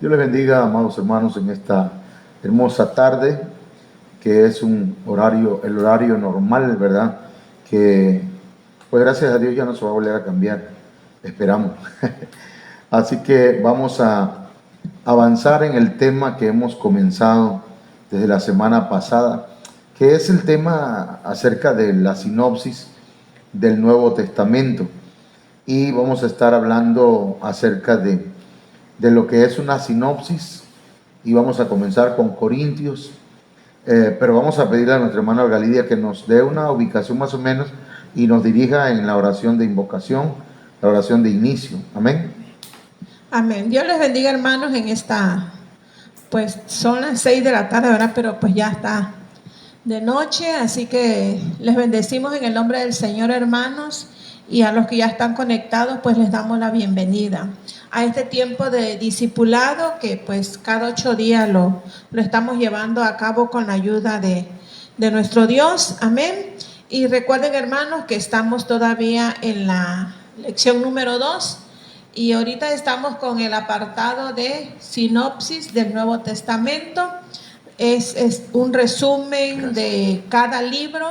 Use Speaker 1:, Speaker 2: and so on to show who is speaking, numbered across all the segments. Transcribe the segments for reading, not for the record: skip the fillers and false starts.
Speaker 1: Dios les bendiga, amados hermanos, en esta hermosa tarde, que es el horario normal, ¿verdad? Que, pues gracias a Dios ya no se va a volver a cambiar, esperamos. Así que vamos a avanzar en el tema que hemos comenzado desde la semana pasada, que es el tema acerca de la sinopsis del Nuevo Testamento. Y vamos a estar hablando acerca de lo que es una sinopsis, y vamos a comenzar con Corintios, pero vamos a pedirle a nuestra hermana Olga Lidia que nos dé una ubicación más o menos y nos dirija en la oración de invocación, la oración de inicio. Amén.
Speaker 2: Amén. Dios les bendiga, hermanos, en esta, pues son las 6 de la tarde, ¿verdad? Pero pues ya está de noche, así que les bendecimos en el nombre del Señor, hermanos, y a los que ya están conectados, pues les damos la bienvenida a este tiempo de discipulado que pues cada 8 días lo estamos llevando a cabo con la ayuda de nuestro Dios. Amén. Y recuerden, hermanos, que estamos todavía en la lección número 2 y ahorita estamos con el apartado de sinopsis del Nuevo Testamento. Es un resumen de cada libro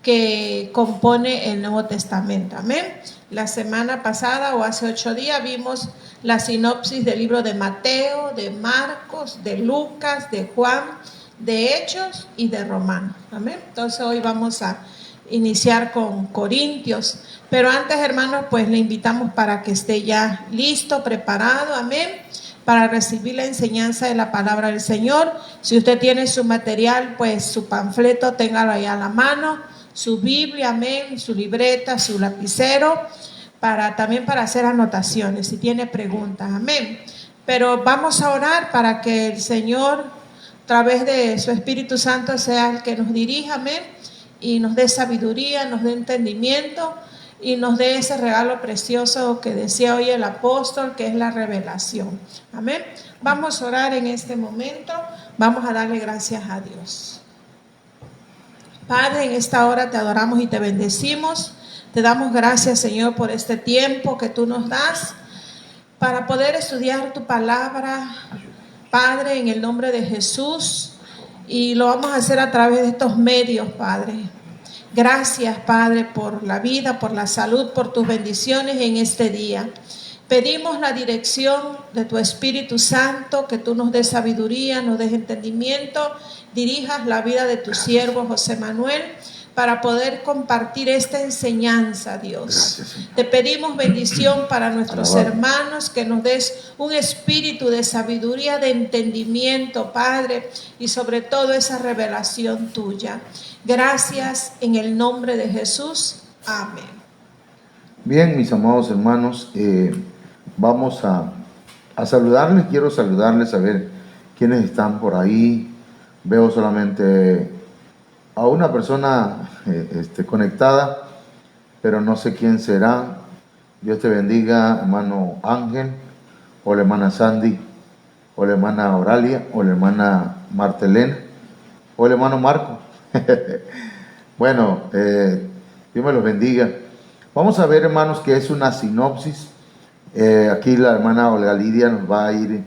Speaker 2: que compone el Nuevo Testamento. Amén. La semana pasada o hace 8 días vimos la sinopsis del libro de Mateo, de Marcos, de Lucas, de Juan, de Hechos y de Romanos. Amén. Entonces hoy vamos a iniciar con Corintios. Pero antes, hermanos, pues le invitamos para que esté ya listo, preparado. Amén. Para recibir la enseñanza de la palabra del Señor. Si usted tiene su material, pues su panfleto, téngalo ahí a la mano, su Biblia, amén, su libreta, su lapicero, también para hacer anotaciones, si tiene preguntas, amén. Pero vamos a orar para que el Señor, a través de su Espíritu Santo, sea el que nos dirija, amén, y nos dé sabiduría, nos dé entendimiento, y nos dé ese regalo precioso que decía hoy el apóstol, que es la revelación. Amén. Vamos a orar en este momento. Vamos a darle gracias a Dios. Padre, en esta hora te adoramos y te bendecimos. Te damos gracias, Señor, por este tiempo que tú nos das para poder estudiar tu palabra, Padre, en el nombre de Jesús. Y lo vamos a hacer a través de estos medios, Padre. Gracias, Padre, por la vida, por la salud, por tus bendiciones en este día. Pedimos la dirección de tu Espíritu Santo, que tú nos des sabiduría, nos des entendimiento, dirijas la vida de tu siervo José Manuel para poder compartir esta enseñanza, Dios.
Speaker 1: Gracias,
Speaker 2: te pedimos bendición para nuestros hermanos, que nos des un espíritu de sabiduría, de entendimiento, Padre, y sobre todo esa revelación tuya. Gracias en el nombre de Jesús. Amén.
Speaker 1: Bien, mis amados hermanos, vamos a saludarles. Quiero saludarles, a ver quiénes están por ahí. Veo solamente a una persona conectada, pero no sé quién será. Dios te bendiga, hermano Ángel, o la hermana Sandy, o la hermana Oralia, o la hermana Martelena, o el hermano Marco. Bueno, Dios me los bendiga. Vamos a ver, hermanos, que es una sinopsis. Aquí la hermana Olga Lidia nos va a ir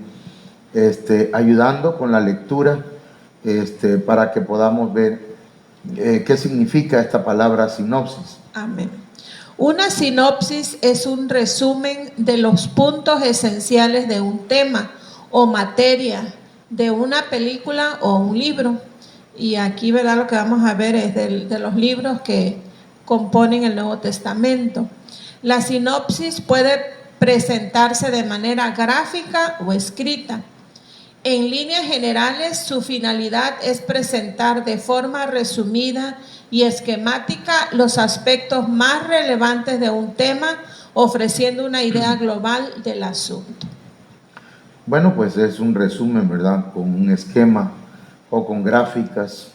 Speaker 1: ayudando con la lectura, para que podamos ver qué significa esta palabra sinopsis.
Speaker 2: Amén. Una sinopsis es un resumen de los puntos esenciales de un tema o materia, de una película o un libro. Y aquí, ¿verdad?, lo que vamos a ver es de los libros que componen el Nuevo Testamento. La sinopsis puede presentarse de manera gráfica o escrita. En líneas generales, su finalidad es presentar de forma resumida y esquemática los aspectos más relevantes de un tema, ofreciendo una idea global del asunto.
Speaker 1: Bueno, pues es un resumen, ¿verdad?, con un esquema o con gráficas.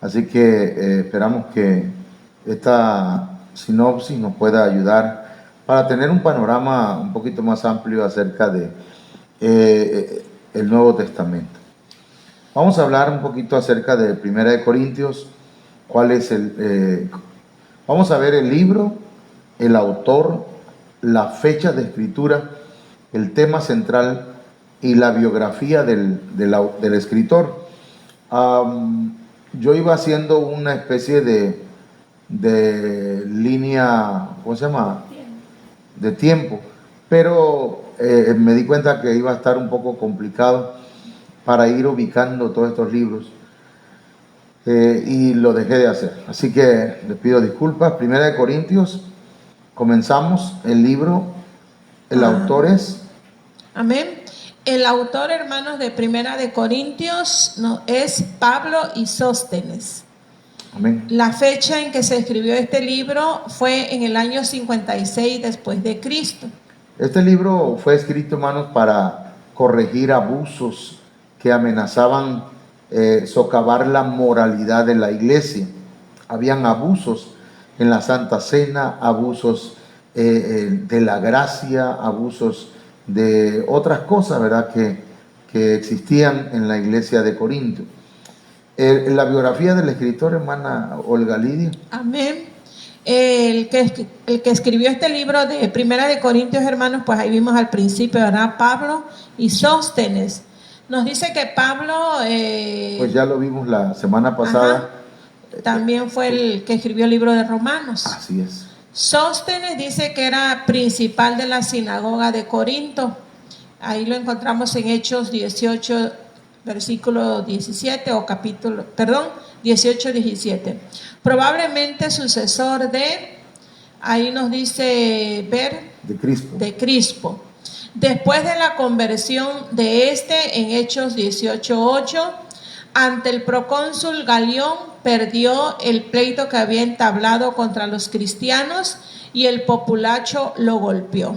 Speaker 1: Así que esperamos que esta sinopsis nos pueda ayudar para tener un panorama un poquito más amplio acerca de el Nuevo Testamento. Vamos a hablar un poquito acerca de 1 Corintios. ¿Cuál es vamos a ver el libro, el autor, la fecha de escritura, el tema central y la biografía del escritor. Yo iba haciendo una especie de línea, ¿cómo se llama? De tiempo, pero me di cuenta que iba a estar un poco complicado para ir ubicando todos estos libros y lo dejé de hacer. Así que les pido disculpas. Primera de Corintios, comenzamos el libro, el autor es...
Speaker 2: Amén. El autor, hermanos, de Primera de Corintios es Pablo y Sóstenes.
Speaker 1: Amén.
Speaker 2: La fecha en que se escribió este libro fue en el año 56 después de Cristo.
Speaker 1: Este libro fue escrito, hermanos, para corregir abusos que amenazaban socavar la moralidad de la iglesia. Habían abusos en la Santa Cena, abusos de la gracia, abusos de otras cosas, ¿verdad?, que existían en la iglesia de Corinto. La biografía del escritor, hermana Olga Lidia.
Speaker 2: Amén. El que escribió este libro de Primera de Corintios, hermanos, pues ahí vimos al principio, ¿verdad? Pablo y Sóstenes. Nos dice que Pablo...
Speaker 1: pues ya lo vimos la semana pasada.
Speaker 2: También fue el que escribió el libro de Romanos.
Speaker 1: Así es.
Speaker 2: Sóstenes dice que era principal de la sinagoga de Corinto. Ahí lo encontramos en Hechos 18, versículo 17 o capítulo, perdón, 18, 17. Probablemente sucesor de, ahí nos dice de Crispo. Después de la conversión de en Hechos 18, 8, ante el procónsul Galión perdió el pleito que había entablado contra los cristianos y el populacho lo golpeó.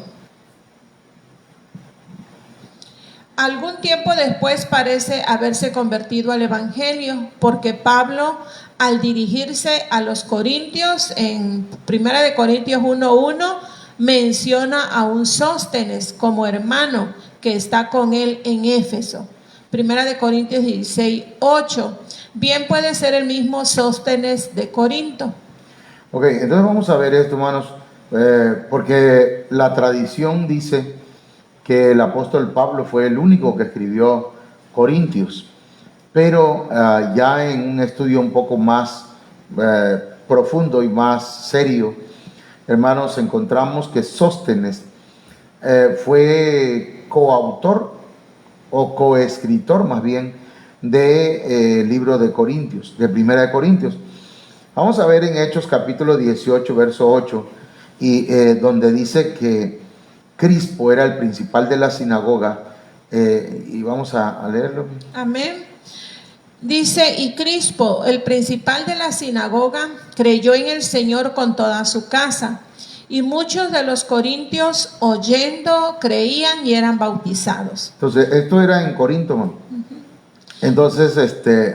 Speaker 2: Algún tiempo después parece haberse convertido al evangelio, porque Pablo, al dirigirse a los corintios, en 1 Corintios 1:1, menciona a un Sóstenes como hermano que está con él en Éfeso. 1 Corintios 16:8. Bien puede ser el mismo Sóstenes de Corinto.
Speaker 1: Ok, entonces vamos a ver esto, hermanos, porque la tradición dice que el apóstol Pablo fue el único que escribió Corintios, pero ya en un estudio un poco más profundo y más serio, hermanos, encontramos que Sóstenes fue coautor o coescritor más bien del libro de Corintios, de Primera de Corintios. Vamos a ver en Hechos capítulo 18, verso 8, y donde dice que Crispo era el principal de la sinagoga, y vamos a leerlo.
Speaker 2: Amén. Dice, y Crispo, el principal de la sinagoga, creyó en el Señor con toda su casa, y muchos de los corintios oyendo creían y eran bautizados.
Speaker 1: Entonces, esto era en Corinto, ¿no? Entonces,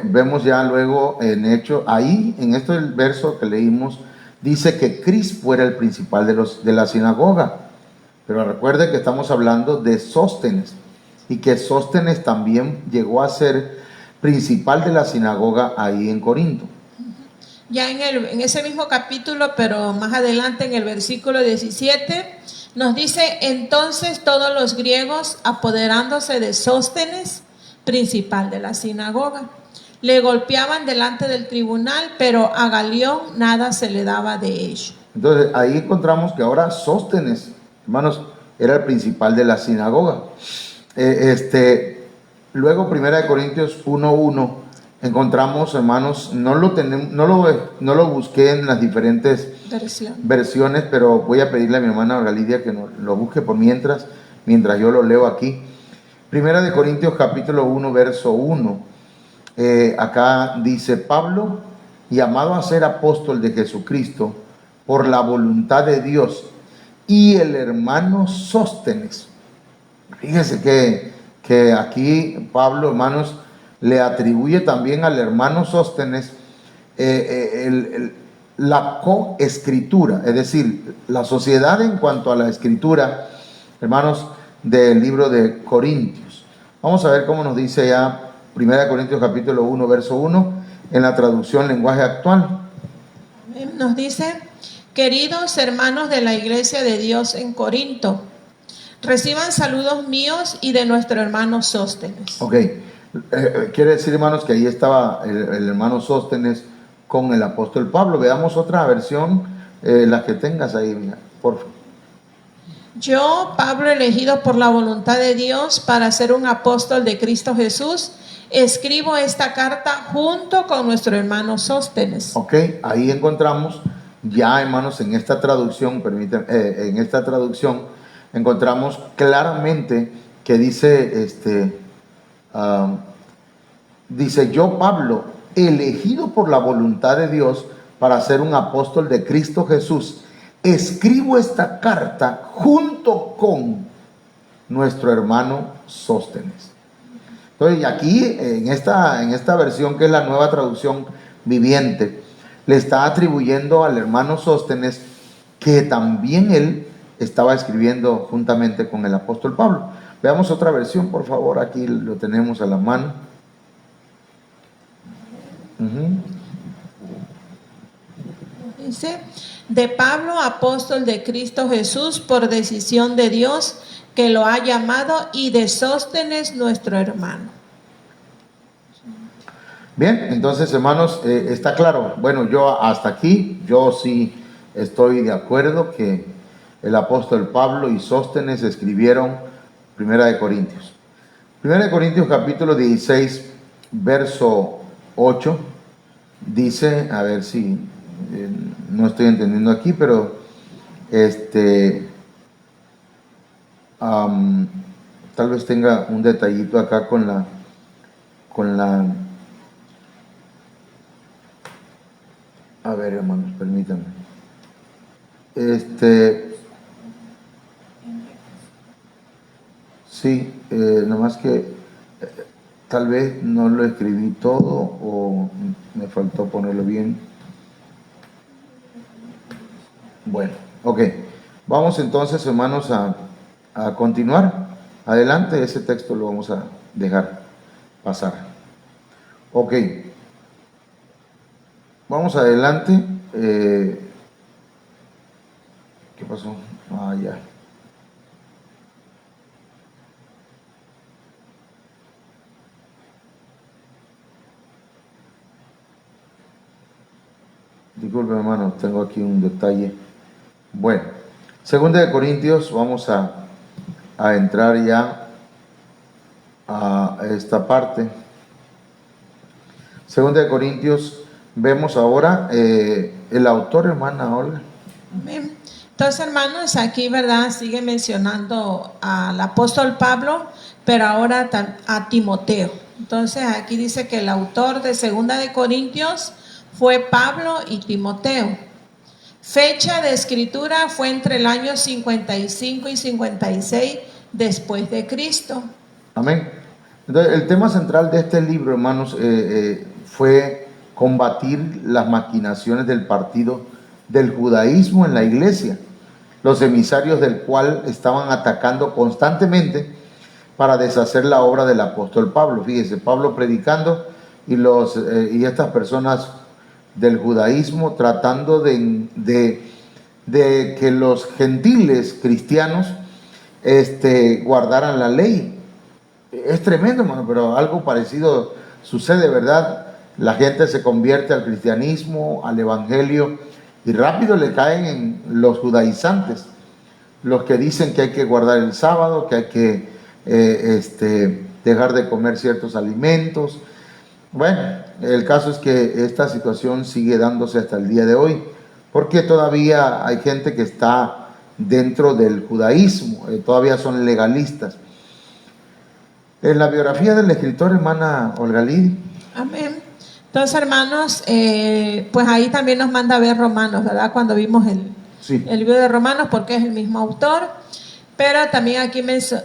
Speaker 1: vemos ya luego en Hechos, ahí en esto el verso que leímos, dice que Crispo era el principal de la sinagoga. Pero recuerde que estamos hablando de Sóstenes, y que Sóstenes también llegó a ser principal de la sinagoga ahí en Corinto.
Speaker 2: Ya en ese mismo capítulo, pero más adelante en el versículo 17, nos dice, entonces todos los griegos, apoderándose de Sóstenes, principal de la sinagoga, le golpeaban delante del tribunal, pero a Galión nada se le daba de ello.
Speaker 1: Entonces ahí encontramos que ahora Sóstenes, hermanos, era el principal de la sinagoga. Luego, 1 Corintios 1:1, encontramos, hermanos, no lo busqué en las diferentes versiones, pero voy a pedirle a mi hermana Olga Lidia que lo busque por mientras yo lo leo aquí. 1 Corintios capítulo 1, verso 1. Acá dice: Pablo, llamado a ser apóstol de Jesucristo por la voluntad de Dios, y el hermano Sóstenes. Fíjense que aquí Pablo, hermanos, le atribuye también al hermano Sóstenes la coescritura, es decir, la sociedad en cuanto a la escritura, hermanos, del libro de Corintios. Vamos a ver cómo nos dice ya 1 Corintios capítulo 1, verso 1, en la traducción lenguaje actual.
Speaker 2: Nos dice: queridos hermanos de la iglesia de Dios en Corinto, Reciban saludos míos y de nuestro hermano Sóstenes.
Speaker 1: Ok, quiere decir, hermanos, que ahí estaba el hermano Sóstenes con el apóstol Pablo. Veamos otra versión, la que tengas ahí, mira, por favor.
Speaker 2: Yo, Pablo, elegido por la voluntad de Dios para ser un apóstol de Cristo Jesús, escribo esta carta junto con nuestro hermano Sóstenes.
Speaker 1: Ok, ahí encontramos ya, hermanos, en esta traducción, permítanme, en esta traducción encontramos claramente que dice, dice, yo, Pablo, elegido por la voluntad de Dios para ser un apóstol de Cristo Jesús, escribo esta carta junto con nuestro hermano Sóstenes. Entonces, aquí en esta versión, que es la Nueva Traducción Viviente, le está atribuyendo al hermano Sóstenes que también él estaba escribiendo juntamente con el apóstol Pablo. Veamos otra versión, por favor. Aquí lo tenemos a la mano.
Speaker 2: Dice, de Pablo, apóstol de Cristo Jesús, por decisión de Dios que lo ha llamado, y de Sóstenes, nuestro hermano.
Speaker 1: Bien, entonces, hermanos, está claro. Bueno, yo hasta aquí, yo sí estoy de acuerdo que el apóstol Pablo y Sóstenes escribieron Primera de Corintios. Primera de Corintios capítulo 16, verso 8, dice, a ver si no estoy entendiendo aquí, pero tal vez tenga un detallito acá con la a ver, hermanos, permítanme. Sí, nomás que tal vez no lo escribí todo o me faltó ponerlo bien. Bueno, ok. Vamos entonces, hermanos, a continuar. Adelante, ese texto lo vamos a dejar pasar. Ok. Vamos adelante. ¿Qué pasó? Ah, ya. Disculpe, hermano, tengo aquí un detalle. Bueno, Segunda de Corintios, vamos a entrar ya a esta parte. Segunda de Corintios, vemos ahora el autor, hermana Olga.
Speaker 2: Amén. Entonces, hermanos, aquí, ¿verdad? Sigue mencionando al apóstol Pablo, pero ahora a Timoteo. Entonces, aquí dice que el autor de Segunda de Corintios fue Pablo y Timoteo. Fecha de escritura fue entre el año 55 y 56 después de Cristo.
Speaker 1: Amén. Entonces, el tema central de este libro, hermanos, fue combatir las maquinaciones del partido del judaísmo en la iglesia, los emisarios del cual estaban atacando constantemente para deshacer la obra del apóstol Pablo. Fíjese, Pablo predicando y estas personas del judaísmo tratando de que los gentiles cristianos guardaran la ley. Es tremendo, hermano, pero algo parecido sucede, ¿verdad? La gente se convierte al cristianismo, al evangelio, y rápido le caen en los judaizantes, los que dicen que hay que guardar el sábado, que hay que dejar de comer ciertos alimentos. Bueno, el caso es que esta situación sigue dándose hasta el día de hoy, porque todavía hay gente que está dentro del judaísmo, todavía son legalistas. En la biografía del escritor, hermana Olga Lidia.
Speaker 2: Amén. Entonces, hermanos, pues ahí también nos manda a ver Romanos, ¿verdad? Cuando vimos el libro de Romanos, porque es el mismo autor. Pero también aquí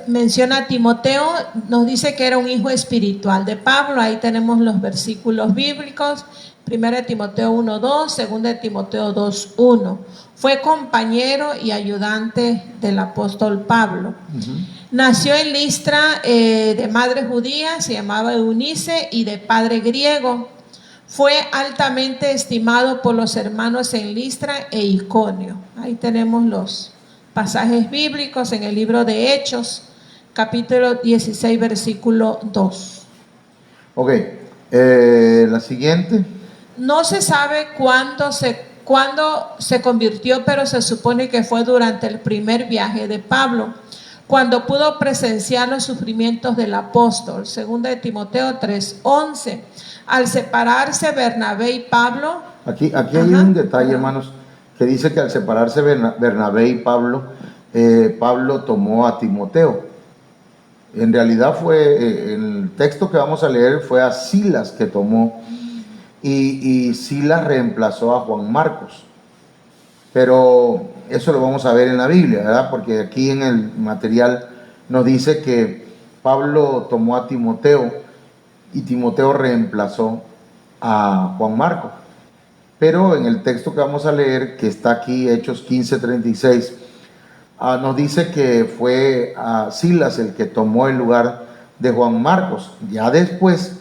Speaker 2: menciona a Timoteo, nos dice que era un hijo espiritual de Pablo. Ahí tenemos los versículos bíblicos. 1 Timoteo 1:2, 2 Timoteo 2:1. Fue compañero y ayudante del apóstol Pablo. Nació en Listra, de madre judía, se llamaba Eunice, y de padre griego. Fue altamente estimado por los hermanos en Listra e Iconio. Ahí tenemos pasajes bíblicos en el libro de Hechos, capítulo 16, versículo 2.
Speaker 1: Ok, la siguiente.
Speaker 2: No se sabe cuándo se convirtió, pero se supone que fue durante el primer viaje de Pablo, cuando pudo presenciar los sufrimientos del apóstol. Segunda de Timoteo 3:11. Al separarse Bernabé y Pablo.
Speaker 1: Aquí hay un detalle, hermanos, que dice que al separarse Bernabé y Pablo, Pablo tomó a Timoteo. En realidad el texto que vamos a leer fue a Silas que tomó, y Silas reemplazó a Juan Marcos. Pero eso lo vamos a ver en la Biblia, ¿verdad? Porque aquí en el material nos dice que Pablo tomó a Timoteo y Timoteo reemplazó a Juan Marcos. Pero en el texto que vamos a leer, que está aquí, Hechos 15:36, nos dice que fue a Silas el que tomó el lugar de Juan Marcos. Ya después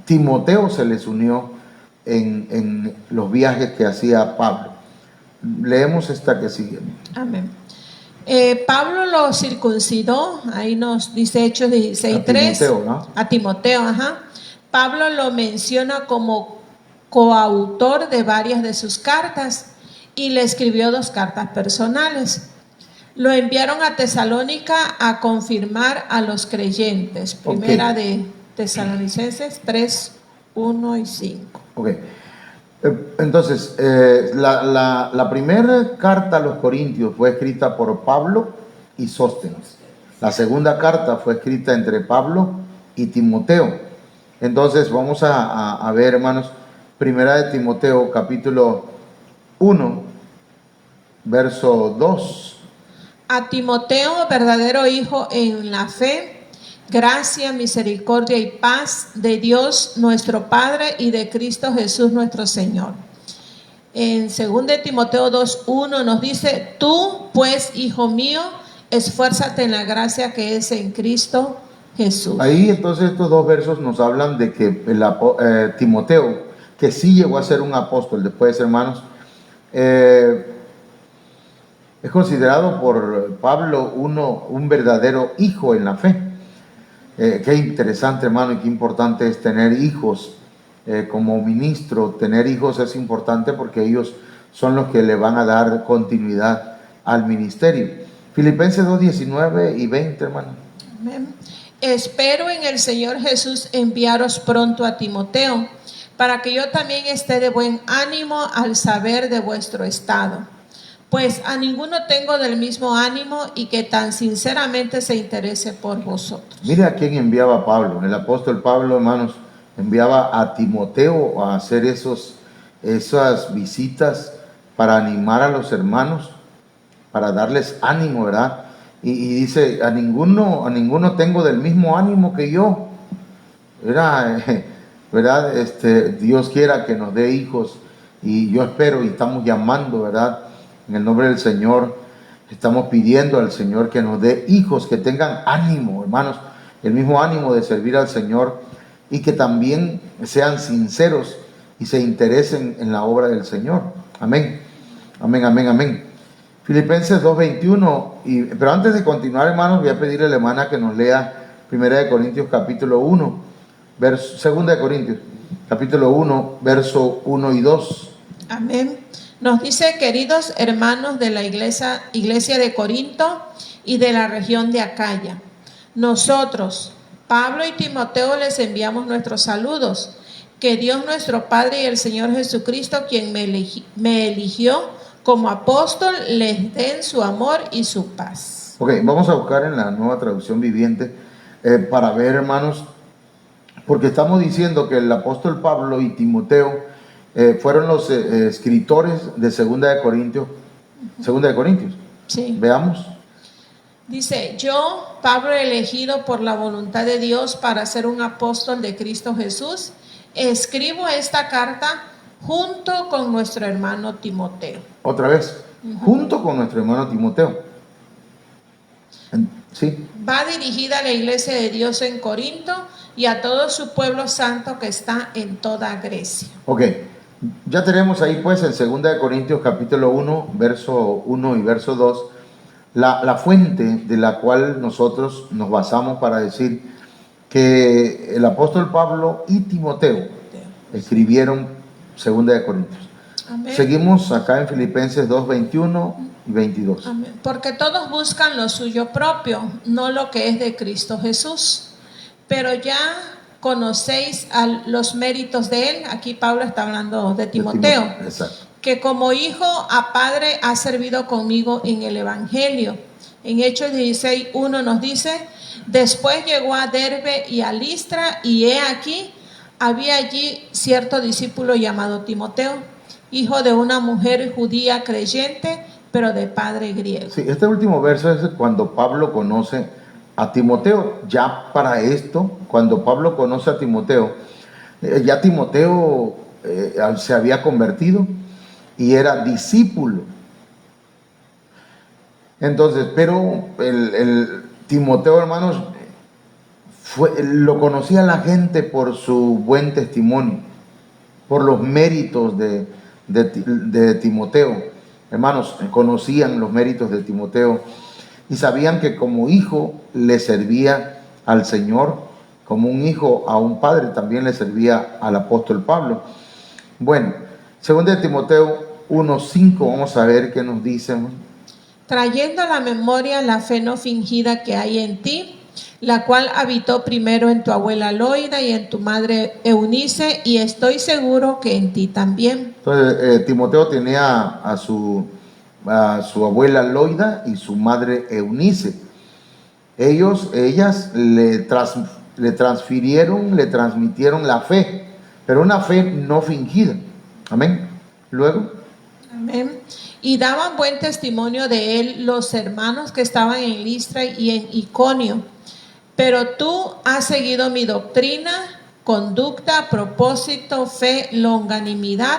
Speaker 1: Timoteo se les unió en los viajes que hacía Pablo. Leemos esta que sigue.
Speaker 2: Amén. Pablo lo circuncidó, ahí nos dice Hechos 16:3.
Speaker 1: A Timoteo, ¿no?
Speaker 2: A Timoteo, ajá. Pablo lo menciona como coautor de varias de sus cartas y le escribió 2 cartas personales. Lo enviaron a Tesalónica a confirmar a los creyentes. Primera de Tesalonicenses 3:1 y 5.
Speaker 1: Ok. Entonces, la primera carta a los Corintios fue escrita por Pablo y Sóstenes. La segunda carta fue escrita entre Pablo y Timoteo. Entonces, vamos a ver, hermanos, primera de Timoteo, capítulo 1, verso 2.
Speaker 2: A Timoteo, verdadero hijo en la fe, gracia, misericordia y paz de Dios nuestro Padre y de Cristo Jesús nuestro Señor. En 2 de Timoteo 2:1 nos dice: tú pues, hijo mío, esfuérzate en la gracia que es en Cristo Jesús.
Speaker 1: Ahí entonces estos 2 versos nos hablan de que Timoteo, que sí llegó a ser un apóstol después, hermanos, es considerado por Pablo un verdadero hijo en la fe. Qué interesante, hermano, y qué importante es tener hijos. Como ministro, tener hijos es importante porque ellos son los que le van a dar continuidad al ministerio. Filipenses 2:19 y 20, hermano.
Speaker 2: Amén. Espero en el Señor Jesús enviaros pronto a Timoteo, para que yo también esté de buen ánimo al saber de vuestro estado. Pues a ninguno tengo del mismo ánimo y que tan sinceramente se interese por vosotros.
Speaker 1: Mire a quién enviaba Pablo. El apóstol Pablo, hermanos, enviaba a Timoteo a hacer esas visitas para animar a los hermanos, para darles ánimo, ¿verdad? Y dice, a ninguno tengo del mismo ánimo que yo. ¿Verdad? Dios quiera que nos dé hijos, y yo espero y estamos llamando, ¿verdad? En el nombre del Señor, estamos pidiendo al Señor que nos dé hijos que tengan ánimo, hermanos, el mismo ánimo de servir al Señor, y que también sean sinceros y se interesen en la obra del Señor. Amén, amén, amén, amén. Filipenses 2:21, pero antes de continuar, hermanos, voy a pedirle a la hermana que nos lea 1 de Corintios capítulo 1, 2 de Corintios capítulo 1, verso 1 y 2.
Speaker 2: Amén. Nos dice: queridos hermanos de la iglesia de Corinto y de la región de Acaya, nosotros, Pablo y Timoteo, les enviamos nuestros saludos. Que Dios nuestro Padre y el Señor Jesucristo, quien me eligió como apóstol, les den su amor y su paz.
Speaker 1: Ok, vamos a buscar en la Nueva Traducción Viviente para ver, hermanos, porque estamos diciendo que el apóstol Pablo y Timoteo fueron los escritores de Segunda de Corintios.
Speaker 2: Sí.
Speaker 1: Veamos.
Speaker 2: Dice: yo, Pablo, elegido por la voluntad de Dios para ser un apóstol de Cristo Jesús, escribo esta carta junto con nuestro hermano Timoteo.
Speaker 1: Otra vez, junto con nuestro hermano Timoteo. Sí.
Speaker 2: Va dirigida a la iglesia de Dios en Corinto y a todo su pueblo santo que está en toda Grecia.
Speaker 1: Ok, Ya tenemos ahí pues en 2 Corintios capítulo 1, verso 1 y verso 2, la fuente de la cual nosotros nos basamos para decir que el apóstol Pablo y Timoteo escribieron 2 Corintios.
Speaker 2: Amén.
Speaker 1: Seguimos acá en Filipenses 2, 21 y 22.
Speaker 2: Amén. Porque todos buscan lo suyo propio, no lo que es de Cristo Jesús. Pero ya conocéis los méritos de él. Aquí Pablo está hablando de Timoteo.
Speaker 1: Exacto.
Speaker 2: Que como hijo a padre ha servido conmigo en el Evangelio. En Hechos 16:1 nos dice: después llegó a Derbe y a Listra, y he aquí, había allí cierto discípulo llamado Timoteo, hijo de una mujer judía creyente, pero de padre griego.
Speaker 1: Sí, este último verso es cuando Pablo conoce a Timoteo. Ya para esto, cuando Pablo conoce a Timoteo, ya Timoteo se había convertido y era discípulo. Entonces, pero el Timoteo, hermanos, lo conocía la gente por su buen testimonio, por los méritos de Timoteo. Hermanos, conocían los méritos de Timoteo y sabían que como hijo le servía al Señor, como un hijo a un padre también le servía al apóstol Pablo. Bueno, 2 Timoteo 1:5, vamos a ver qué nos dicen.
Speaker 2: Trayendo a la memoria la fe no fingida que hay en ti, la cual habitó primero en tu abuela Loida y en tu madre Eunice, y estoy seguro que en ti también.
Speaker 1: Entonces, Timoteo tenía a su abuela Loida y su madre Eunice. Ellas le transmitieron la fe, pero una fe no fingida. Amén. Luego.
Speaker 2: Amén. Y daban buen testimonio de él los hermanos que estaban en Listra y en Iconio. Pero tú has seguido mi doctrina, conducta, propósito, fe, longanimidad,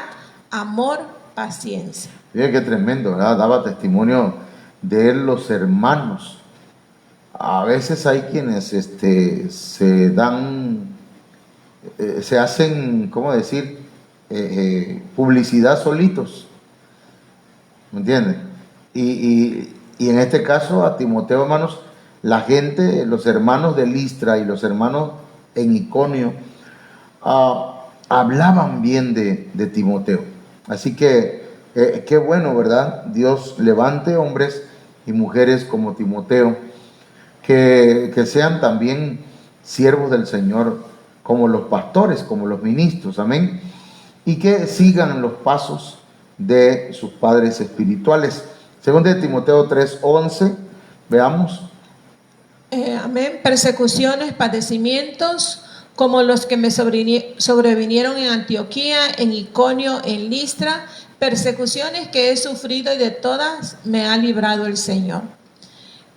Speaker 2: amor, paciencia.
Speaker 1: Mira qué tremendo, ¿verdad? Daba testimonio de él los hermanos. A veces hay quienes se hacen, ¿cómo decir? Publicidad solitos. ¿Me entiendes? Y en este caso a Timoteo, hermanos, la gente, los hermanos de Listra y los hermanos en Iconio, hablaban bien de Timoteo. Así que qué bueno, ¿verdad? Dios levante hombres y mujeres como Timoteo, que sean también siervos del Señor, como los pastores, como los ministros, amén, y que sigan los pasos de sus padres espirituales. Según de Timoteo 3:11, veamos.
Speaker 2: Amén. Persecuciones, padecimientos, como los que me sobrevinieron en Antioquía, en Iconio, en Listra, persecuciones que he sufrido y de todas me ha librado el Señor.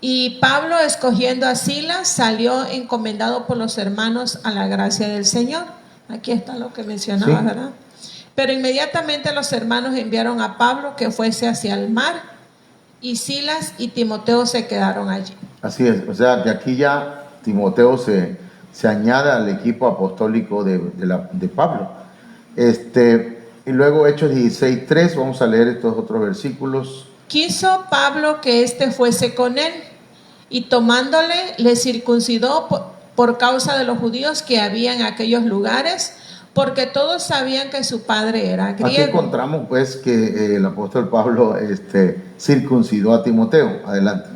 Speaker 2: Y Pablo, escogiendo a Silas, salió encomendado por los hermanos a la gracia del Señor. Aquí está lo que mencionaba, sí, ¿verdad? Pero inmediatamente los hermanos enviaron a Pablo que fuese hacia el mar, y Silas y Timoteo se quedaron allí. Así
Speaker 1: es, o sea que aquí ya Timoteo se añade al equipo apostólico de Pablo. Y luego Hechos 16:3, vamos a leer estos otros versículos.
Speaker 2: Quiso Pablo que éste fuese con él, y tomándole le circuncidó por causa de los judíos que había en aquellos lugares, porque todos sabían que su padre era griego.
Speaker 1: Aquí encontramos pues que el apóstol Pablo circuncidó a Timoteo. Adelante.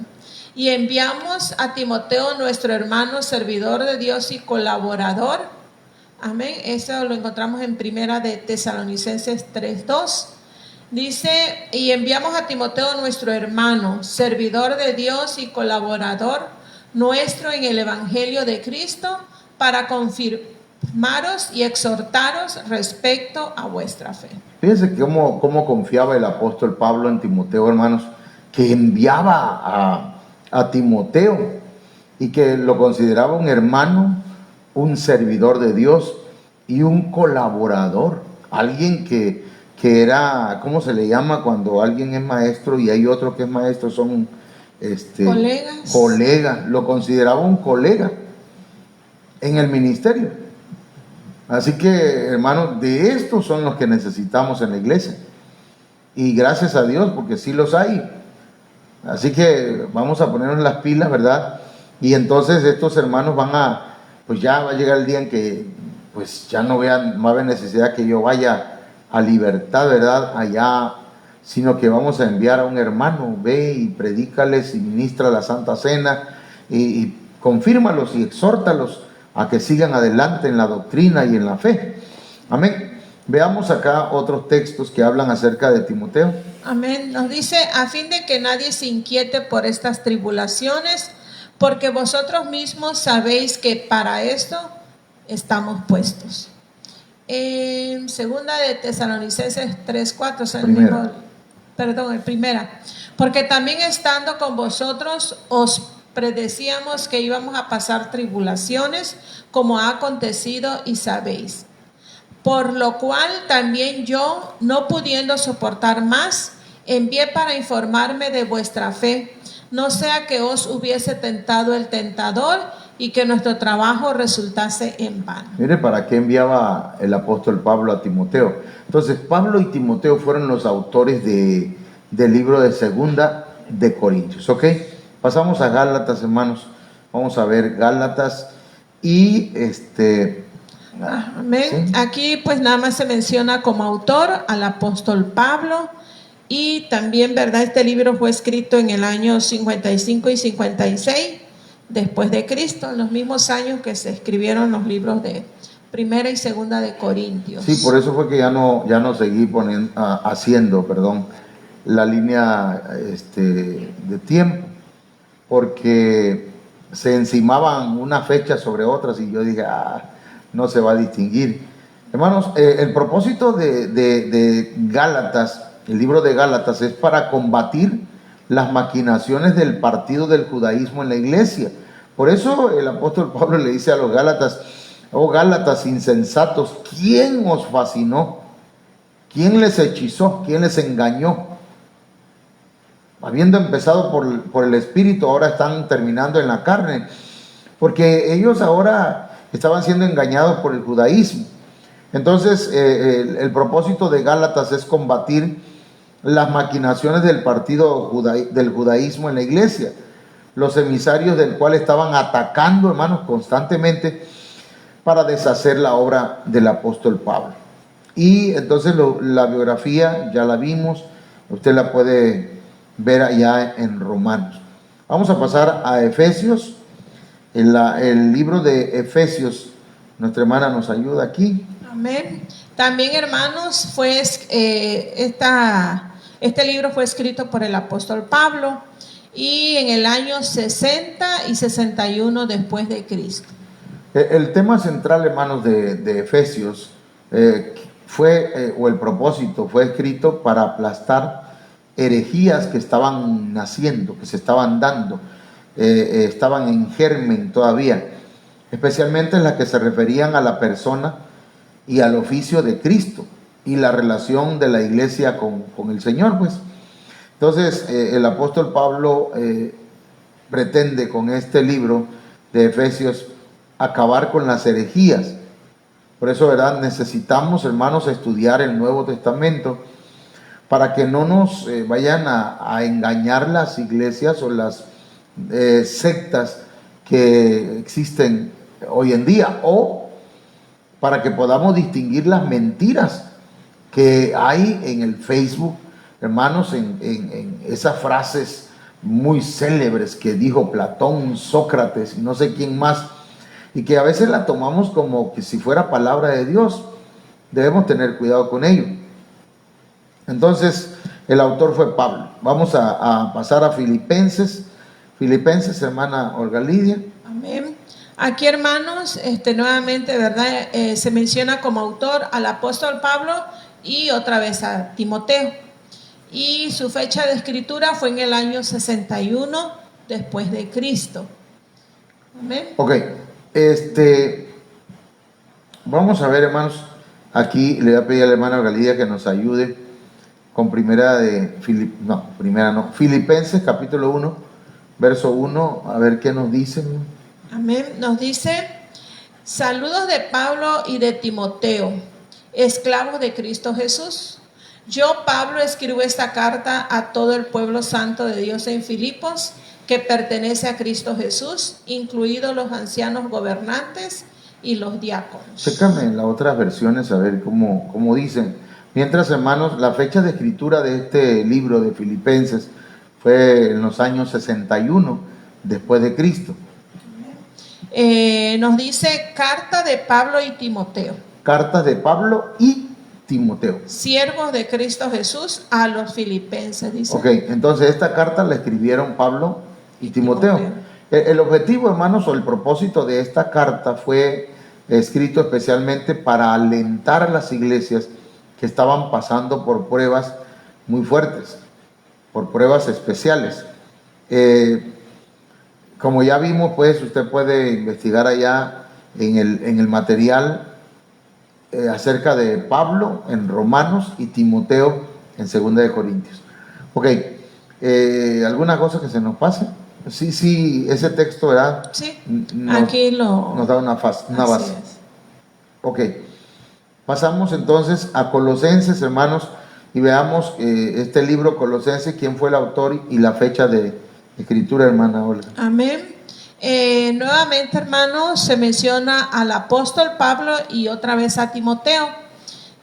Speaker 2: Y enviamos a Timoteo, nuestro hermano, servidor de Dios y colaborador. Amén. Eso lo encontramos en Primera de Tesalonicenses 3:2. Dice: y enviamos a Timoteo, nuestro hermano, servidor de Dios y colaborador nuestro en el Evangelio de Cristo, para confirmaros y exhortaros respecto a vuestra fe.
Speaker 1: Fíjense cómo confiaba el apóstol Pablo en Timoteo, hermanos, que enviaba a Timoteo y que lo consideraba un hermano, un servidor de Dios y un colaborador, alguien que era, ¿cómo se le llama cuando alguien es maestro y hay otro que es maestro? Son colegas. Lo consideraba un colega en el ministerio. Así que, hermanos, de estos son los que necesitamos en la iglesia. Y gracias a Dios, porque sí los hay. Así que vamos a ponernos las pilas, ¿verdad? Y entonces estos hermanos pues ya va a llegar el día en que pues ya no va a haber necesidad que yo vaya a Libertad, ¿verdad? Allá, sino que vamos a enviar a un hermano, ve y predícales y ministra la Santa Cena y confírmalos y exhórtalos a que sigan adelante en la doctrina y en la fe. Amén. Veamos acá otros textos que hablan acerca de Timoteo.
Speaker 2: Amén. Nos dice, a fin de que nadie se inquiete por estas tribulaciones, porque vosotros mismos sabéis que para esto estamos puestos. En segunda de Tesalonicenses 3:4, o sea, primera. Porque también estando con vosotros os predecíamos que íbamos a pasar tribulaciones, como ha acontecido y sabéis. Por lo cual también yo, no pudiendo soportar más, envié para informarme de vuestra fe, no sea que os hubiese tentado el tentador y que nuestro trabajo resultase en vano.
Speaker 1: Mire, ¿para qué enviaba el apóstol Pablo a Timoteo? Entonces, Pablo y Timoteo fueron los autores del libro de Segunda de Corintios, ¿ok? Pasamos a Gálatas, hermanos. Vamos a ver Gálatas y
Speaker 2: Amén.
Speaker 1: ¿sí?
Speaker 2: Aquí pues nada más se menciona como autor al apóstol Pablo, y también, ¿verdad? Este libro fue escrito en el año 55 y 56 después de Cristo, en los mismos años que se escribieron los libros de Primera y Segunda de Corintios.
Speaker 1: Sí, por eso fue que ya no seguí haciendo la línea de tiempo, porque se encimaban unas fechas sobre otras y yo dije, no se va a distinguir. Hermanos, el propósito de Gálatas, el libro de Gálatas, es para combatir las maquinaciones del partido del judaísmo en la iglesia. Por eso el apóstol Pablo le dice a los Gálatas: oh Gálatas insensatos, ¿quién os fascinó? ¿Quién les hechizó? ¿Quién les engañó? Habiendo empezado por el Espíritu, ahora están terminando en la carne, porque ellos ahora estaban siendo engañados por el judaísmo. Entonces, el propósito de Gálatas es combatir las maquinaciones del partido del judaísmo en la iglesia, los emisarios del cual estaban atacando, hermanos, constantemente para deshacer la obra del apóstol Pablo. Y entonces la biografía ya la vimos, usted la puede ver allá en Romanos. Vamos a pasar a Efesios, el libro de Efesios. Nuestra hermana nos ayuda aquí.
Speaker 2: Amén. También, hermanos, este libro fue escrito por el apóstol Pablo y en el año 60 y 61 después de Cristo.
Speaker 1: El tema central, hermanos, de Efesios o el propósito fue escrito para aplastar herejías que estaban naciendo, que se estaban dando, estaban en germen todavía, especialmente las que se referían a la persona y al oficio de Cristo y la relación de la iglesia con el Señor, pues. Entonces, el apóstol Pablo pretende con este libro de Efesios acabar con las herejías. Por eso, ¿verdad?, necesitamos, hermanos, estudiar el Nuevo Testamento para que no nos vayan a engañar las iglesias o las sectas que existen hoy en día, o para que podamos distinguir las mentiras que hay en el Facebook, hermanos, en esas frases muy célebres que dijo Platón, Sócrates y no sé quién más, y que a veces la tomamos como que si fuera palabra de Dios. Debemos tener cuidado con ello. Entonces, el autor fue Pablo. Vamos a pasar a Filipenses, hermana Olga Lidia.
Speaker 2: Amén. Aquí, hermanos, nuevamente, ¿verdad? Se menciona como autor al apóstol Pablo y otra vez a Timoteo. Y su fecha de escritura fue en el año 61 después de Cristo. Amén.
Speaker 1: Ok, vamos a ver, hermanos, aquí le voy a pedir a la hermana Galidia que nos ayude con Filipenses capítulo 1, verso 1, a ver qué nos dice.
Speaker 2: Amén. Nos dice: Saludos de Pablo y de Timoteo, esclavos de Cristo Jesús. Yo, Pablo, escribo esta carta a todo el pueblo santo de Dios en Filipos, que pertenece a Cristo Jesús, incluidos los ancianos gobernantes y los diáconos.
Speaker 1: Chécame en las otras versiones a ver cómo dicen. Mientras, hermanos, la fecha de escritura de este libro de Filipenses fue en los años 61 después de Cristo.
Speaker 2: Nos dice carta de Pablo y Timoteo.
Speaker 1: Cartas de Pablo y Timoteo.
Speaker 2: Siervos de Cristo Jesús a los filipenses, dice.
Speaker 1: Ok, entonces esta carta la escribieron Pablo y Timoteo. El objetivo, hermanos, o el propósito de esta carta fue escrito especialmente para alentar a las iglesias que estaban pasando por pruebas muy fuertes, por pruebas especiales. Como ya vimos, pues usted puede investigar allá en el material acerca de Pablo en Romanos y Timoteo en 2 de Corintios. Ok, ¿alguna cosa que se nos pase? Sí, ese texto, ¿verdad?
Speaker 2: Sí,
Speaker 1: aquí nos da una base. Ok, pasamos entonces a Colosenses, hermanos, y veamos este libro Colosenses, quién fue el autor y la fecha de escritura, hermana Olga.
Speaker 2: Amén. Nuevamente, hermanos, se menciona al apóstol Pablo y otra vez a Timoteo,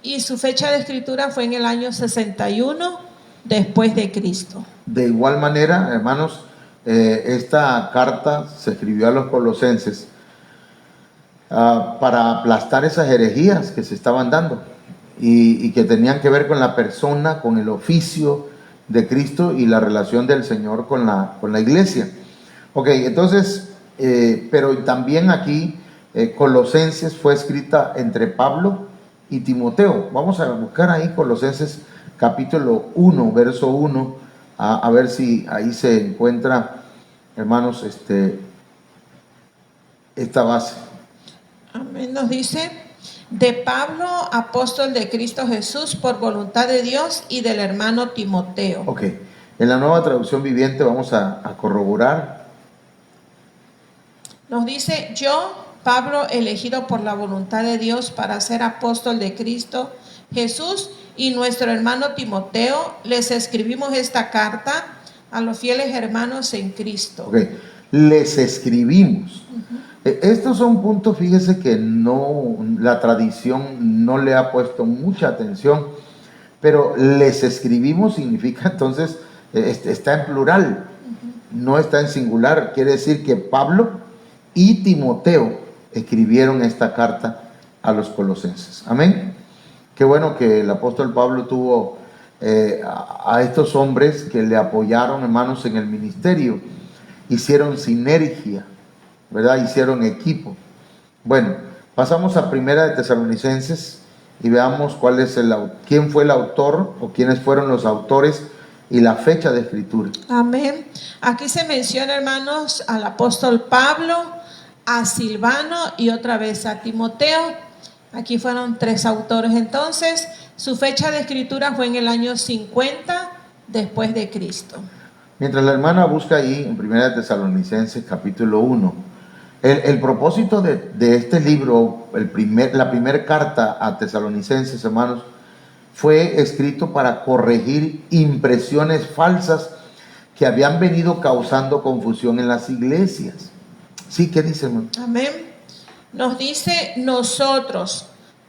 Speaker 2: y su fecha de escritura fue en el año 61 después de Cristo.
Speaker 1: De igual manera, hermanos, esta carta se escribió a los colosenses para aplastar esas herejías que se estaban dando y que tenían que ver con la persona, con el oficio de Cristo y la relación del Señor con la iglesia. Ok, entonces, pero también aquí Colosenses fue escrita entre Pablo y Timoteo. Vamos a buscar ahí Colosenses capítulo 1, verso 1, a ver si ahí se encuentra, hermanos, esta base.
Speaker 2: Amén. Nos dice: de Pablo, apóstol de Cristo Jesús, por voluntad de Dios, y del hermano Timoteo.
Speaker 1: Ok, en la Nueva Traducción Viviente vamos a corroborar.
Speaker 2: Nos dice: yo, Pablo, elegido por la voluntad de Dios para ser apóstol de Cristo Jesús, y nuestro hermano Timoteo, les escribimos esta carta a los fieles hermanos en Cristo.
Speaker 1: Ok, les escribimos. Estos son puntos, fíjese, que la tradición no le ha puesto mucha atención, pero les escribimos significa entonces, está en plural, no está en singular. Quiere decir que Pablo y Timoteo escribieron esta carta a los colosenses. Amén. Qué bueno que el apóstol Pablo tuvo a estos hombres que le apoyaron, hermanos, en el ministerio. Hicieron sinergia, ¿verdad? Hicieron equipo. Bueno, pasamos a Primera de Tesalonicenses y veamos quién fue el autor o quiénes fueron los autores y la fecha de escritura.
Speaker 2: Amén. Aquí se menciona, hermanos, al apóstol Pablo, a Silvano y otra vez a Timoteo. Aquí fueron 3 autores entonces. Su fecha de escritura fue en el año 50 después de Cristo.
Speaker 1: Mientras la hermana busca ahí en Primera de Tesalonicenses capítulo 1, el propósito de este libro, la primera carta a Tesalonicenses, hermanos, fue escrito para corregir impresiones falsas que habían venido causando confusión en las iglesias. Sí, ¿qué dice, hermano?
Speaker 2: Amén. Nos dice: nosotros,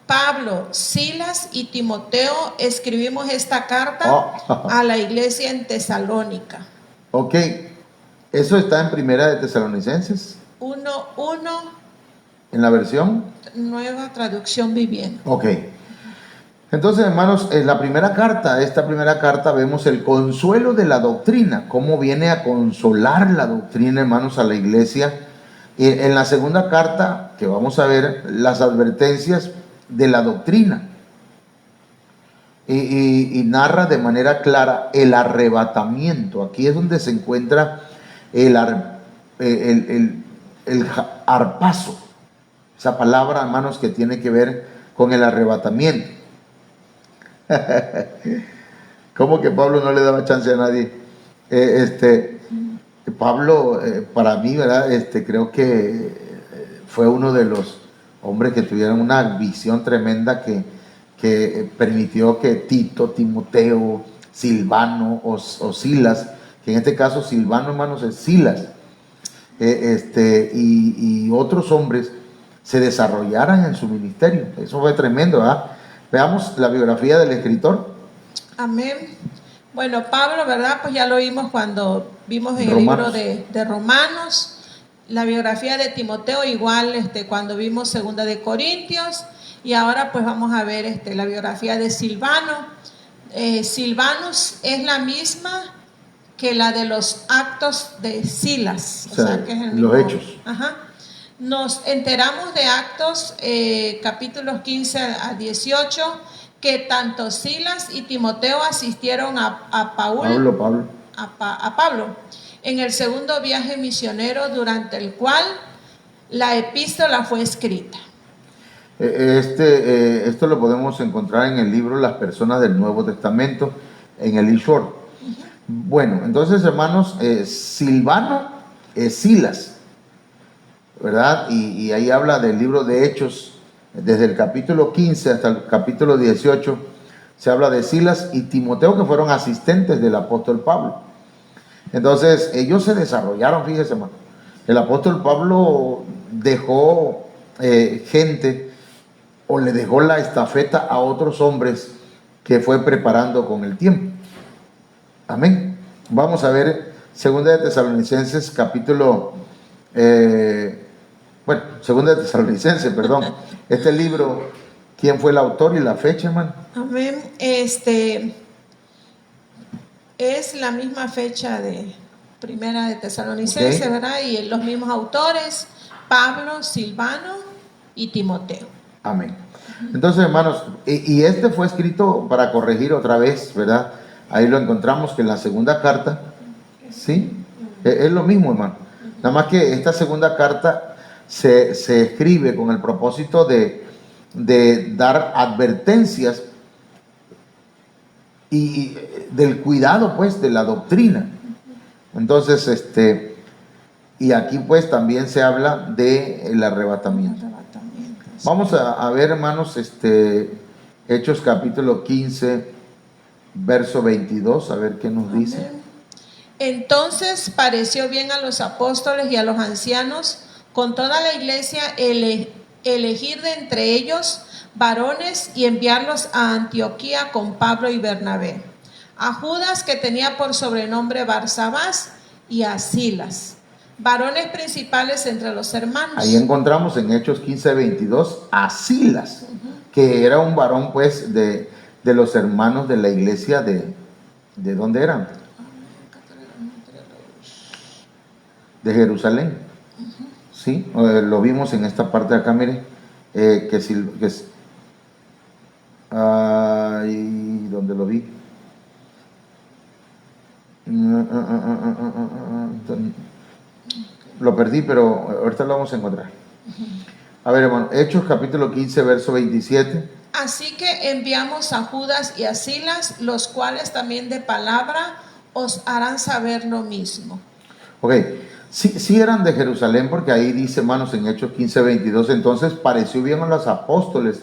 Speaker 2: Pablo, Silas y Timoteo, escribimos esta carta a la iglesia en Tesalónica.
Speaker 1: Ok, eso está en Primera de Tesalonicenses
Speaker 2: 1:1,
Speaker 1: en la versión
Speaker 2: Nueva Traducción Viviente.
Speaker 1: Ok, entonces, hermanos, en esta primera carta vemos el consuelo de la doctrina, cómo viene a consolar la doctrina, hermanos, a la iglesia. En la segunda carta, que vamos a ver, las advertencias de la doctrina. Y narra de manera clara el arrebatamiento. Aquí es donde se encuentra el harpazo. Esa palabra, hermanos, que tiene que ver con el arrebatamiento. ¿Cómo que Pablo no le daba chance a nadie? Pablo, para mí, ¿verdad? Creo que fue uno de los hombres que tuvieron una visión tremenda que permitió que Tito, Timoteo, Silvano o Silas, que en este caso Silvano, hermanos, es Silas, y otros hombres se desarrollaran en su ministerio. Eso fue tremendo, ¿verdad? Veamos la biografía del escritor.
Speaker 2: Amén. Bueno, Pablo, ¿verdad? Pues ya lo vimos cuando vimos en
Speaker 1: Romanos.
Speaker 2: el libro de Romanos. La biografía de Timoteo igual cuando vimos segunda de Corintios. Y ahora pues vamos a ver la biografía de Silvano. Silvanus es la misma que la de los Actos de Silas.
Speaker 1: O sea,
Speaker 2: que es el
Speaker 1: los
Speaker 2: mismo.
Speaker 1: Hechos.
Speaker 2: Ajá. Nos enteramos de Actos capítulos 15 a 18 que tanto Silas y Timoteo asistieron a Pablo en el segundo viaje misionero durante el cual la epístola fue escrita.
Speaker 1: Esto lo podemos encontrar en el libro Las Personas del Nuevo Testamento, en el eShort. Bueno, entonces, hermanos, Silvano es Silas, ¿verdad? Y ahí habla del libro de Hechos, desde el capítulo 15 hasta el capítulo 18, se habla de Silas y Timoteo, que fueron asistentes del apóstol Pablo. Entonces, ellos se desarrollaron, fíjese, hermano. El apóstol Pablo dejó gente, o le dejó la estafeta a otros hombres que fue preparando con el tiempo. Amén. Vamos a ver Segunda de Tesalonicenses, capítulo, Segunda de Tesalonicenses, perdón. Este libro, ¿quién fue el autor y la fecha, hermano?
Speaker 2: Amén. Es la misma fecha de Primera de Tesalonicenses,
Speaker 1: Okay.
Speaker 2: ¿verdad? Y los mismos autores, Pablo, Silvano y Timoteo.
Speaker 1: Amén. Entonces, hermanos, y este fue escrito para corregir otra vez, ¿verdad? Ahí lo encontramos que en la segunda carta, ¿sí? Es lo mismo, hermano. Nada más que esta segunda carta se escribe con el propósito de dar advertencias y del cuidado, pues, de la doctrina. Entonces, y aquí, pues, también se habla del arrebatamiento. Vamos a ver, hermanos, Hechos capítulo 15, verso 22, a ver qué nos dice.
Speaker 2: Amén. Entonces pareció bien a los apóstoles y a los ancianos con toda la iglesia elegir de entre ellos varones y enviarlos a Antioquía con Pablo y Bernabé, a Judas, que tenía por sobrenombre Barsabás, y a Silas, varones principales entre los hermanos.
Speaker 1: Ahí encontramos en Hechos 15, 22 a Silas, que era un varón, pues, de los hermanos de la iglesia ¿de dónde eran? De Jerusalén. Sí, lo vimos en esta parte de acá, mire, ¿dónde lo vi? Lo perdí, pero ahorita lo vamos a encontrar. A ver, hermano, Hechos capítulo 15, verso 27.
Speaker 2: Así que enviamos a Judas y a Silas, los cuales también de palabra os harán saber lo mismo.
Speaker 1: Ok, sí eran de Jerusalén, porque ahí dice, hermanos, en Hechos 15, 22, entonces pareció bien a los apóstoles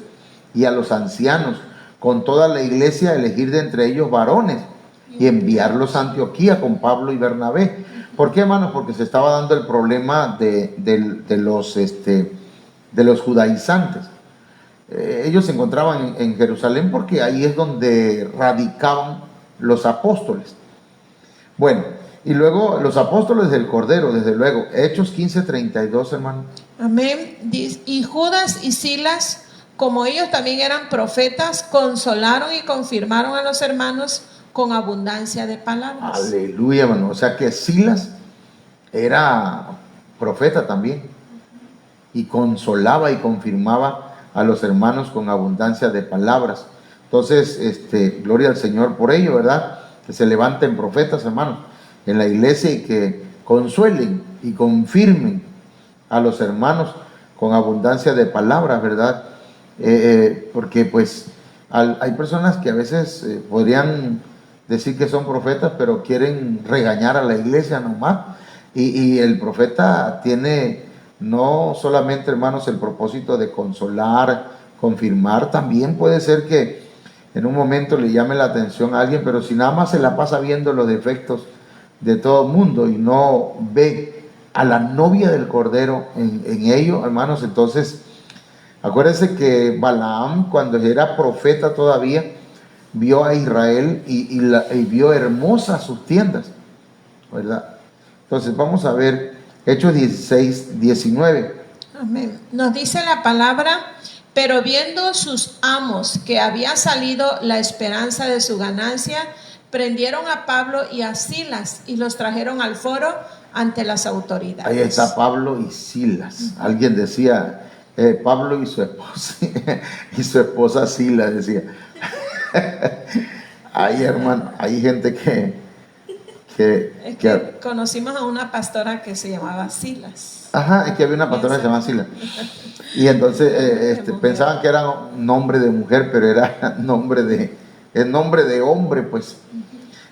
Speaker 1: y a los ancianos, con toda la iglesia, elegir de entre ellos varones y enviarlos a Antioquía con Pablo y Bernabé. ¿Por qué, hermanos? Porque se estaba dando el problema de los judaizantes. Ellos se encontraban en Jerusalén porque ahí es donde radicaban los apóstoles. Bueno, y luego los apóstoles del Cordero, desde luego, Hechos 15, 32, hermano.
Speaker 2: Amén. Y Judas y Silas, como ellos también eran profetas, consolaron y confirmaron a los hermanos con abundancia de palabras.
Speaker 1: Aleluya, hermano. O sea que Silas era profeta también y consolaba y confirmaba a los hermanos con abundancia de palabras. Entonces, gloria al Señor por ello, ¿verdad? Que se levanten profetas, hermanos, en la iglesia y que consuelen y confirmen a los hermanos con abundancia de palabras, ¿verdad? Porque pues hay personas que a veces podrían decir que son profetas, pero quieren regañar a la iglesia nomás. Y el profeta tiene no solamente, hermanos, el propósito de consolar, confirmar, también puede ser que en un momento le llame la atención a alguien, pero si nada más se la pasa viendo los defectos de todo el mundo y no ve a la novia del Cordero en ello, hermanos, entonces acuérdense que Balaam, cuando era profeta todavía, vio a Israel y vio hermosas sus tiendas, ¿verdad? Entonces vamos a ver Hechos 16, 19.
Speaker 2: Amén. Nos dice la palabra, pero viendo sus amos que había salido la esperanza de su ganancia, prendieron a Pablo y a Silas y los trajeron al foro ante las autoridades.
Speaker 1: Ahí está Pablo y Silas. Alguien decía Pablo y su esposa Silas, decía. Ahí, hermano, hay gente
Speaker 2: que conocimos a una pastora que se llamaba Silas.
Speaker 1: Ajá, es que había una pastora que se llamaba Silas. Y entonces pensaban que era un nombre de mujer, pero era el nombre de hombre, pues.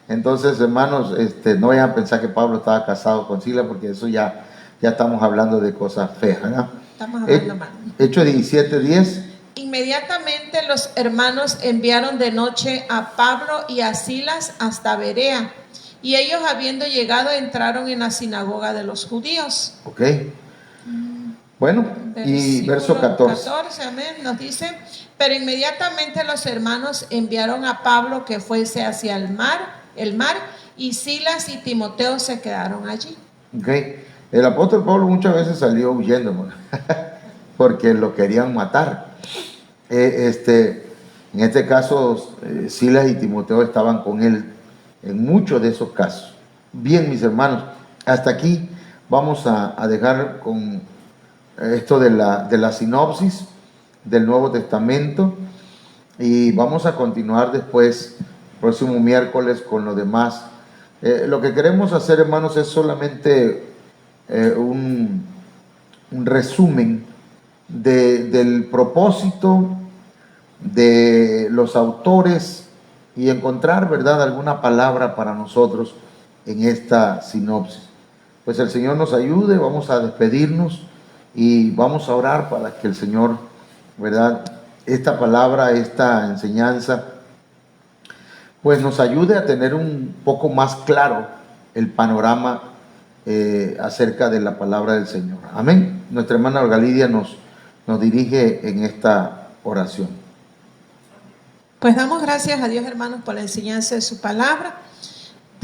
Speaker 1: Entonces, hermanos, no vayan a pensar que Pablo estaba casado con Silas, porque eso ya estamos hablando de cosas feas, ¿verdad?
Speaker 2: Estamos hablando mal.
Speaker 1: Hechos 17, 10.
Speaker 2: Inmediatamente los hermanos enviaron de noche a Pablo y a Silas hasta Berea, y ellos, habiendo llegado, entraron en la sinagoga de los judíos.
Speaker 1: Ok. Bueno, y verso 14.
Speaker 2: Amén, nos dice, pero inmediatamente los hermanos enviaron a Pablo que fuese hacia el mar, y Silas y Timoteo se quedaron allí.
Speaker 1: Ok. El apóstol Pablo muchas veces salió huyendo, porque lo querían matar. En este caso, Silas y Timoteo estaban con él en muchos de esos casos. Bien, mis hermanos, hasta aquí vamos a dejar con esto de la sinopsis del Nuevo Testamento, y vamos a continuar después, próximo miércoles, con lo demás. Lo que queremos hacer, hermanos, es solamente un resumen del propósito de los autores y encontrar, ¿verdad?, alguna palabra para nosotros en esta sinopsis. Pues el Señor nos ayude, vamos a despedirnos y vamos a orar para que el Señor, ¿verdad?, esta palabra, esta enseñanza, pues nos ayude a tener un poco más claro el panorama acerca de la palabra del Señor. Amén. Nuestra hermana Olga Lidia nos dirige en esta oración.
Speaker 2: Pues damos gracias a Dios, hermanos, por la enseñanza de su palabra.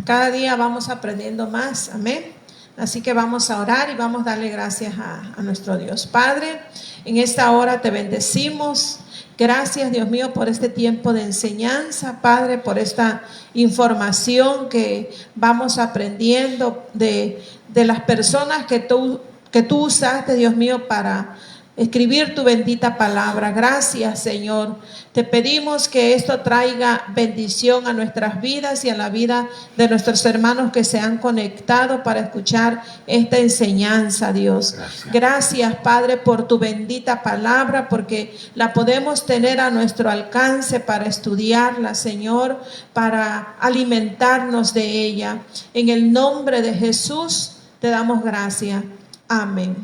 Speaker 2: Cada día vamos aprendiendo más. Amén. Así que vamos a orar y vamos a darle gracias a nuestro Dios. Padre, en esta hora te bendecimos. Gracias, Dios mío, por este tiempo de enseñanza, Padre, por esta información que vamos aprendiendo de las personas que tú usaste, Dios mío, para escribir tu bendita palabra. Gracias, Señor. Te pedimos que esto traiga bendición a nuestras vidas y a la vida de nuestros hermanos que se han conectado para escuchar esta enseñanza, Dios. Gracias, Padre, por tu bendita palabra, porque la podemos tener a nuestro alcance para estudiarla, Señor, para alimentarnos de ella. En el nombre de Jesús te damos gracias. Amén.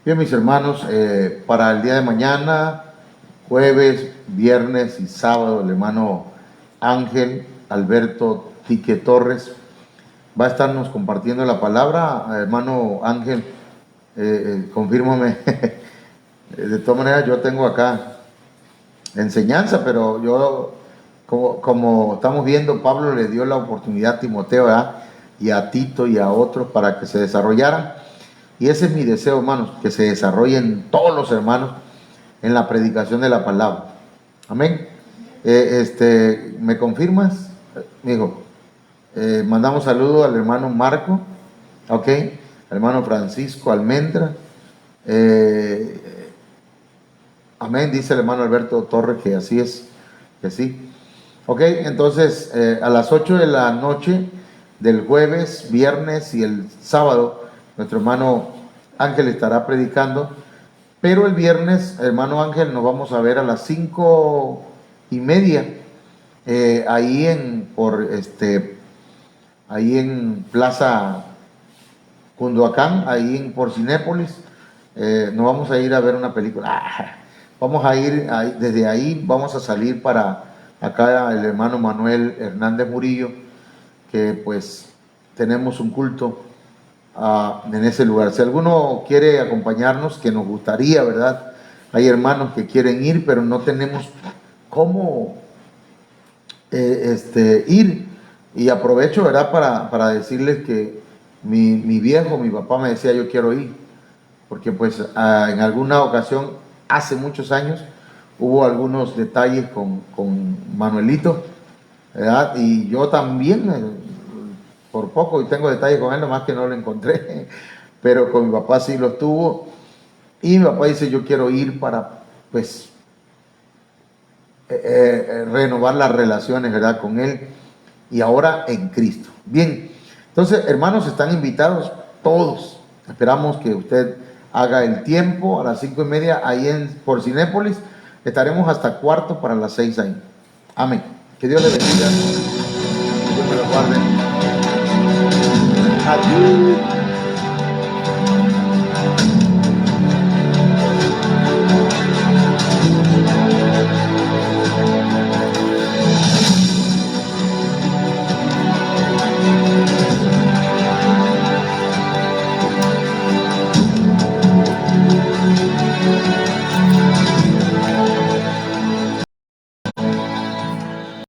Speaker 1: Bien, mis hermanos, para el día de mañana, jueves, viernes y sábado, el hermano Ángel Alberto Tique Torres va a estarnos compartiendo la palabra. Hermano Ángel, confírmame. De todas maneras, yo tengo acá enseñanza, pero yo, como estamos viendo, Pablo le dio la oportunidad a Timoteo, ¿verdad?, y a Tito y a otros para que se desarrollaran. Y ese es mi deseo, hermanos, que se desarrollen todos los hermanos en la predicación de la palabra. Amén. ¿Me confirmas, mijo? Mandamos saludos al hermano Marco, ok, al hermano Francisco Almendra. Amén, dice el hermano Alberto Torres que así es, que sí. Ok, entonces a las 8 de la noche del jueves, viernes y el sábado, nuestro hermano Ángel estará predicando, pero el viernes, hermano Ángel, nos vamos a ver a las 5:30, ahí en Plaza Cunduacán, ahí en Porcinépolis, no vamos a ir a ver una película, vamos a ir, desde ahí vamos a salir para acá el hermano Manuel Hernández Murillo, que pues tenemos un culto en ese lugar. Si alguno quiere acompañarnos, que nos gustaría, ¿verdad? Hay hermanos que quieren ir, pero no tenemos cómo ir. Y aprovecho, ¿verdad?, para decirles que mi viejo, mi papá me decía, yo quiero ir, porque pues en alguna ocasión, hace muchos años, hubo algunos detalles con Manuelito, ¿verdad? Y yo también, por poco, y tengo detalles con él, nomás que no lo encontré, pero con mi papá sí los tuvo. Y mi papá dice, yo quiero ir para, pues, renovar las relaciones, ¿verdad?, con él, y ahora en Cristo. Bien, entonces, hermanos, están invitados todos. Esperamos que usted haga el tiempo a las 5:30 ahí por Cinépolis. Estaremos hasta cuarto para las 6 ahí. Amén. Que Dios le bendiga. Que Dios me lo guarde. Adiós.